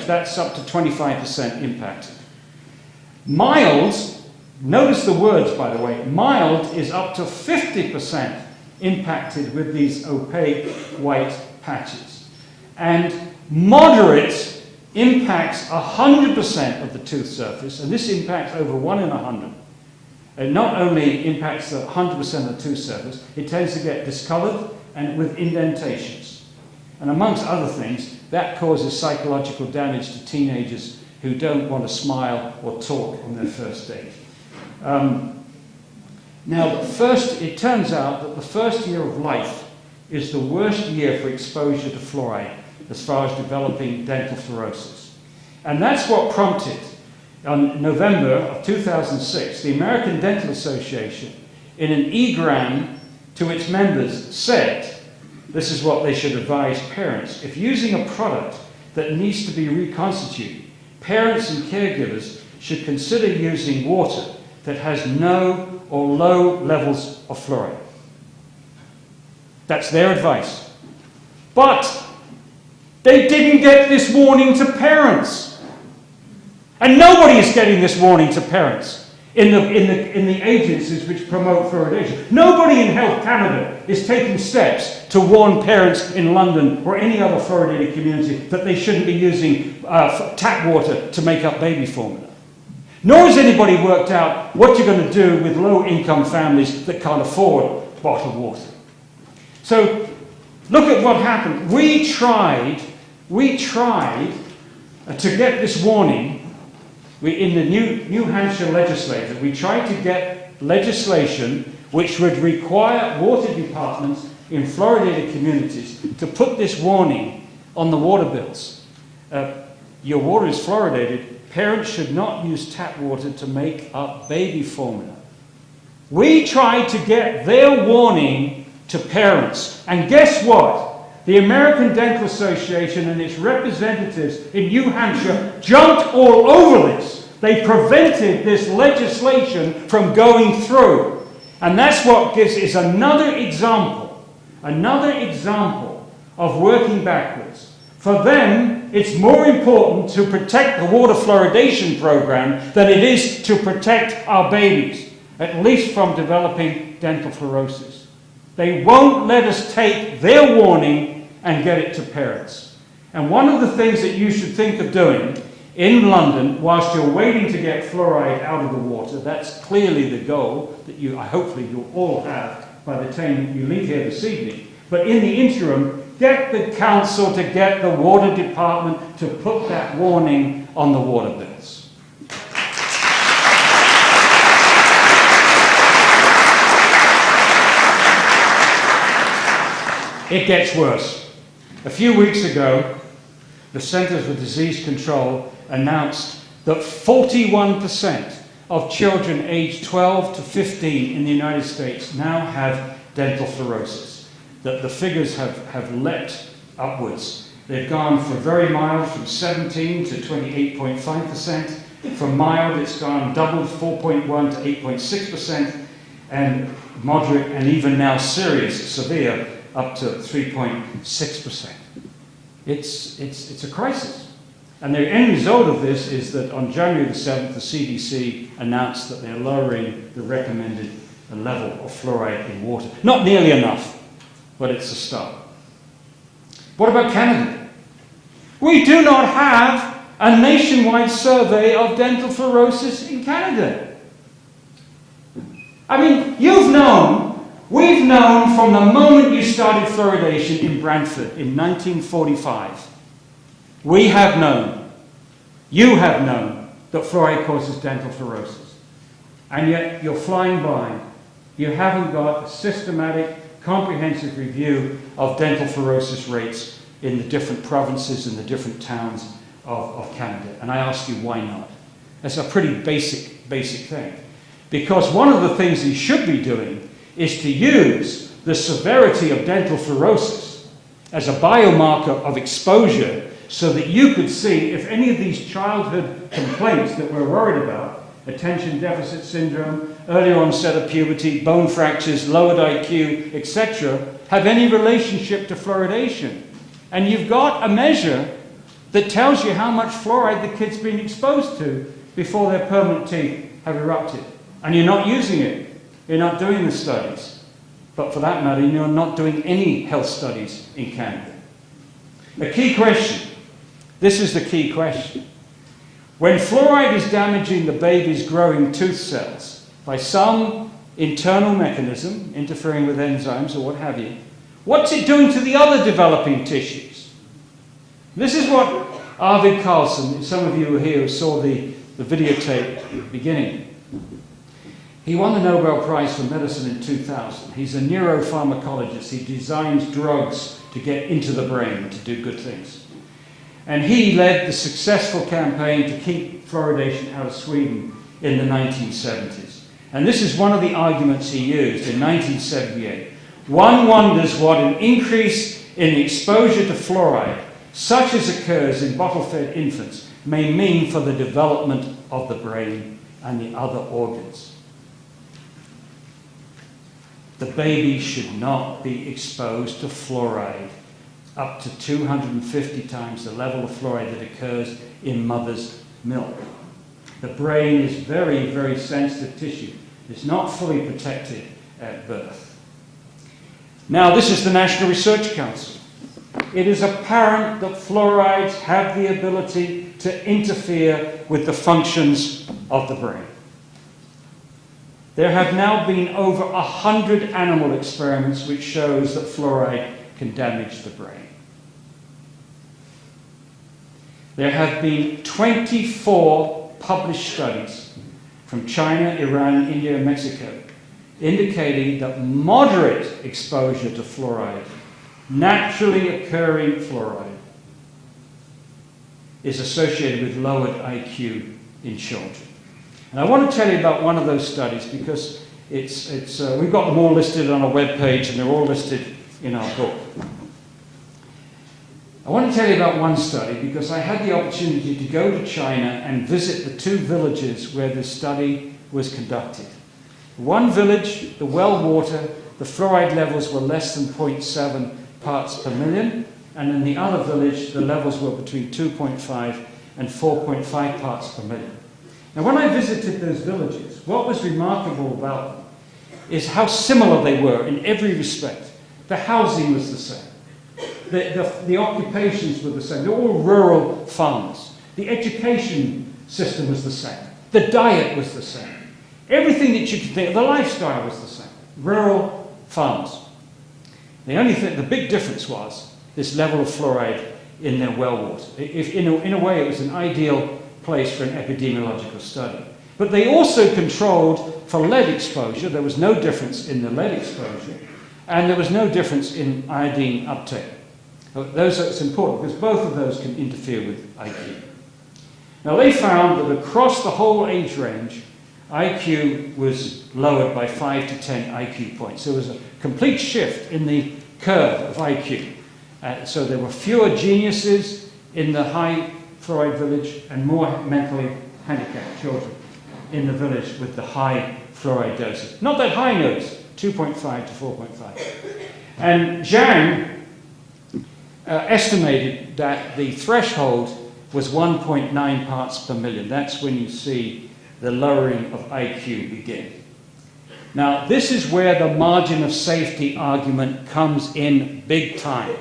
that's up to 25% impacted. Mild, notice the words by the way, mild is up to 50% impacted with these opaque white patches. And moderate impacts 100% of the tooth surface, and this impacts over 1 in 100. It not only impacts 100% of the tooth surface, it tends to get discolored and with indentations. And amongst other things, that causes psychological damage to teenagers who don't want to smile or talk on their first date. Now, it turns out that the first year of life is the worst year for exposure to fluoride as far as developing dental fluorosis. And that's what prompted, on November of 2006, the American Dental Association, in an e-gram to its members, said, this is what they should advise parents. If using a product that needs to be reconstituted, parents and caregivers should consider using water that has no or low levels of fluoride. That's their advice. But they didn't get this warning to parents. And nobody is getting this warning to parents in the agencies which promote fluoridation. Nobody in Health Canada is taking steps to warn parents in London or any other fluoridated community that they shouldn't be using tap water to make up baby formula. Nor has anybody worked out what you're going to do with low-income families that can't afford bottled water. So look at what happened. We tried to get this warning. In the New Hampshire legislature, we tried to get legislation which would require water departments in fluoridated communities to put this warning on the water bills. Your water is fluoridated. Parents should not use tap water to make up baby formula. We tried to get their warning to parents. And guess what? The American Dental Association and its representatives in New Hampshire jumped all over this. They prevented this legislation from going through. And that's what is another example of working backwards. For them, it's more important to protect the water fluoridation program than it is to protect our babies, at least from developing dental fluorosis. They won't let us take their warning and get it to parents. And one of the things that you should think of doing in London, whilst you're waiting to get fluoride out of the water, that's clearly the goal that hopefully you'll all have by the time you leave here this evening. But in the interim, get the council to get the water department to put that warning on the water bills. It gets worse. A few weeks ago, the Centers for Disease Control announced that 41% of children aged 12 to 15 in the United States now have dental fluorosis. That the figures have leapt upwards. They've gone from very mild, from 17 to 28.5%. From mild, it's gone doubled, 4.1 to 8.6%, and moderate and even now serious, severe, up to 3.6%. It's a crisis. And the end result of this is that on January the 7th, the CDC announced that they're lowering the recommended level of fluoride in water. Not nearly enough, but it's a start. What about Canada? We do not have a nationwide survey of dental fluorosis in Canada. I mean, we've known from the moment you started fluoridation in Brantford in 1945. We have known, you have known, that fluoride causes dental fluorosis. And yet you're flying blind. You haven't got a systematic, comprehensive review of dental fluorosis rates in the different provinces and the different towns of Canada. And I ask you, why not? That's a pretty basic thing. Because one of the things you should be doing is to use the severity of dental fluorosis as a biomarker of exposure so that you could see if any of these childhood complaints that we're worried about, attention deficit syndrome, early onset of puberty, bone fractures, lowered IQ, etc., have any relationship to fluoridation. And you've got a measure that tells you how much fluoride the kid's been exposed to before their permanent teeth have erupted. And you're not using it. You're not doing the studies. But for that matter, you're not doing any health studies in Canada. A key question. This is the key question. When fluoride is damaging the baby's growing tooth cells by some internal mechanism, interfering with enzymes or what have you, what's it doing to the other developing tissues? This is what Arvid Carlson, some of you who were here who saw the videotape at the beginning. He won the Nobel Prize for Medicine in 2000. He's a neuropharmacologist. He designs drugs to get into the brain to do good things. And he led the successful campaign to keep fluoridation out of Sweden in the 1970s. And this is one of the arguments he used in 1978. One wonders what an increase in the exposure to fluoride, such as occurs in bottle-fed infants, may mean for the development of the brain and the other organs. The baby should not be exposed to fluoride up to 250 times the level of fluoride that occurs in mother's milk. The brain is very, very sensitive tissue. It's not fully protected at birth. Now, this is the National Research Council. It is apparent that fluorides have the ability to interfere with the functions of the brain. There have now been over 100 animal experiments which shows that fluoride can damage the brain. There have been 24 published studies from China, Iran, India, and Mexico indicating that moderate exposure to fluoride, naturally occurring fluoride, is associated with lowered IQ in children. And I want to tell you about one of those studies because we've got them all listed on our webpage and they're all listed in our book. I want to tell you about one study because I had the opportunity to go to China and visit the two villages where this study was conducted. One village, the well water, the fluoride levels were less than 0.7 parts per million, and in the other village, the levels were between 2.5 and 4.5 parts per million. Now, when I visited those villages, what was remarkable about them is how similar they were in every respect. The housing was the same. The occupations were the same. They're all rural farmers. The education system was the same. The diet was the same. Everything that you could think, the lifestyle was the same. Rural farmers. The only thing, the big difference was this level of fluoride in their well water. In a way, it was an ideal place for an epidemiological study. But they also controlled for lead exposure. There was no difference in the lead exposure, and there was no difference in iodine uptake. It's important because both of those can interfere with IQ. Now, they found that across the whole age range, IQ was lowered by 5 to 10 IQ points. There was a complete shift in the curve of IQ. So there were fewer geniuses in the high fluoride village and more mentally handicapped children in the village with the high fluoride doses. Not that high notes, 2.5 to 4.5. And Zhang estimated that the threshold was 1.9 parts per million. That's when you see the lowering of IQ begin. Now, this is where the margin of safety argument comes in big time.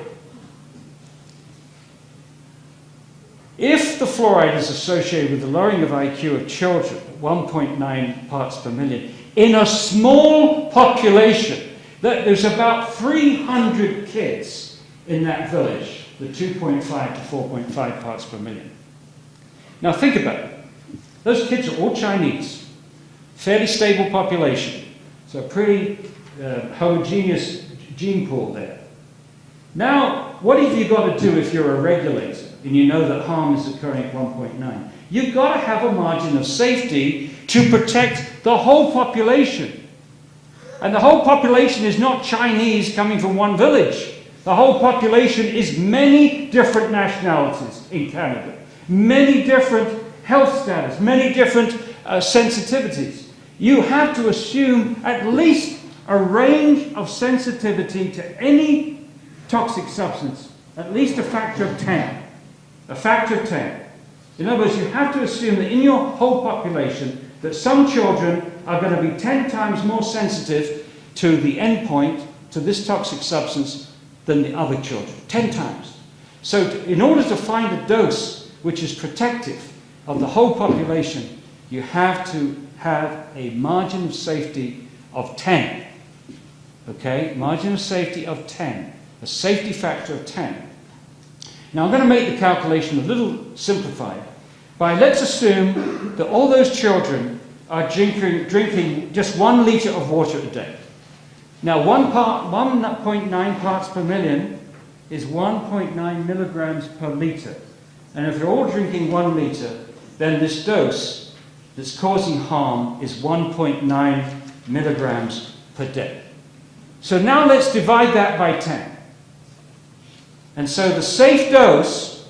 If the fluoride is associated with the lowering of IQ of children, 1.9 parts per million, in a small population, there's about 300 kids in that village, the 2.5 to 4.5 parts per million. Now think about it. Those kids are all Chinese, fairly stable population, so a pretty homogeneous gene pool there. Now, what have you got to do if you're a regulator and you know that harm is occurring at 1.9? You've got to have a margin of safety to protect the whole population. And the whole population is not Chinese coming from one village. The whole population is many different nationalities in Canada, many different health status, many different sensitivities. You have to assume at least a range of sensitivity to any toxic substance, at least a factor of 10. A factor of 10. In other words, you have to assume that in your whole population, that some children are going to be 10 times more sensitive to the endpoint, to this toxic substance, than the other children. 10 times. So in order to find a dose which is protective of the whole population, you have to have a margin of safety of 10. Okay? Margin of safety of 10. A safety factor of 10. Now I'm going to make the calculation a little simplified by, let's assume that all those children are drinking just 1 litre of water a day. Now 1.9 parts per million is 1.9 milligrams per litre. And if they're all drinking 1 litre, then this dose that's causing harm is 1.9 milligrams per day. So now let's divide that by 10. And so the safe dose,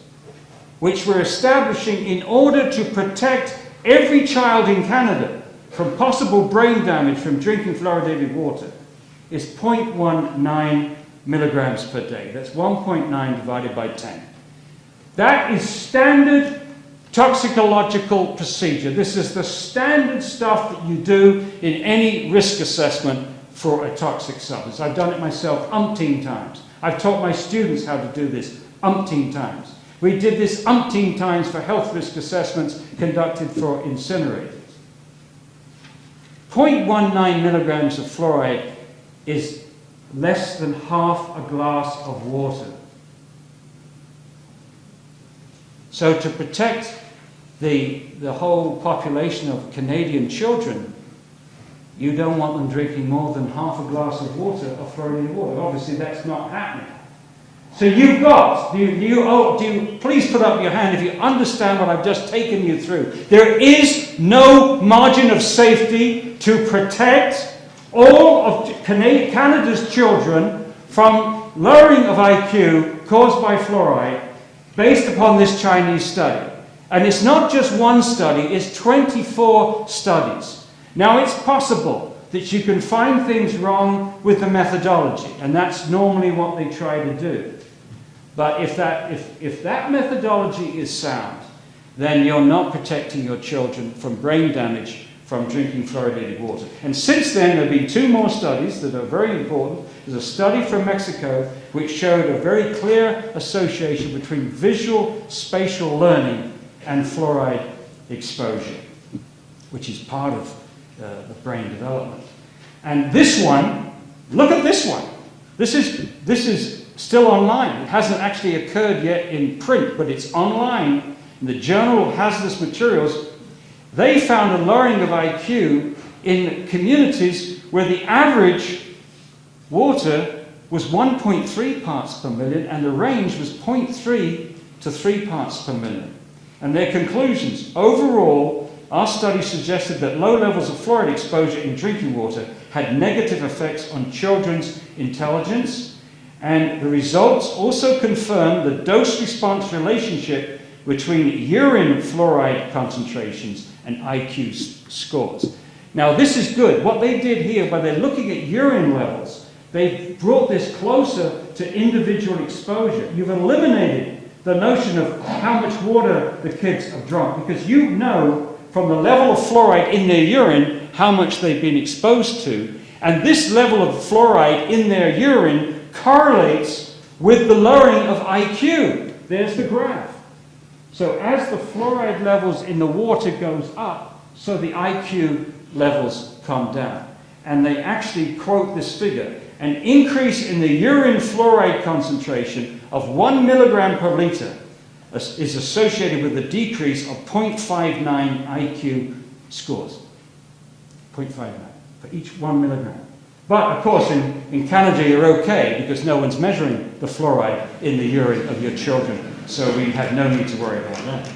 which we're establishing in order to protect every child in Canada from possible brain damage from drinking fluoridated water, is 0.19 milligrams per day. That's 1.9 divided by 10. That is standard toxicological procedure. This is the standard stuff that you do in any risk assessment for a toxic substance. I've done it myself umpteen times. I've taught my students how to do this umpteen times. We did this umpteen times for health risk assessments conducted for incinerators. 0.19 milligrams of fluoride is less than half a glass of water. So to protect the whole population of Canadian children, you don't want them drinking more than half a glass of water, of fluoridated water. Obviously, that's not happening. So you've got, please put up your hand if you understand what I've just taken you through. There is no margin of safety to protect all of Canada's children from lowering of IQ caused by fluoride based upon this Chinese study. And it's not just one study, it's 24 studies. Now, it's possible that you can find things wrong with the methodology, and that's normally what they try to do. But if that methodology is sound, then you're not protecting your children from brain damage from drinking fluoridated water. And since then, there have been 2 more studies that are very important. There's a study from Mexico which showed a very clear association between visual spatial learning and fluoride exposure, which is part of the brain development. And this one, look at this one. This is still online. It hasn't actually occurred yet in print, but it's online in the Journal of Hazardous Materials. They found a lowering of IQ in communities where the average water was 1.3 parts per million and the range was 0.3 to 3 parts per million. And their conclusions: overall, our study suggested that low levels of fluoride exposure in drinking water had negative effects on children's intelligence, and the results also confirmed the dose-response relationship between urine fluoride concentrations and IQ scores. Now, this is good. What they did here, by they're looking at urine levels, they brought this closer to individual exposure. You've eliminated the notion of how much water the kids have drunk, because you know from the level of fluoride in their urine how much they've been exposed to. And this level of fluoride in their urine correlates with the lowering of IQ. There's the graph. So as the fluoride levels in the water goes up, so the IQ levels come down. And they actually quote this figure: an increase in the urine fluoride concentration of 1 milligram per litre is associated with a decrease of 0.59 IQ scores. 0.59 for each 1 milligram. But, of course, in Canada you're okay, because no one's measuring the fluoride in the urine of your children, so we have no need to worry about that.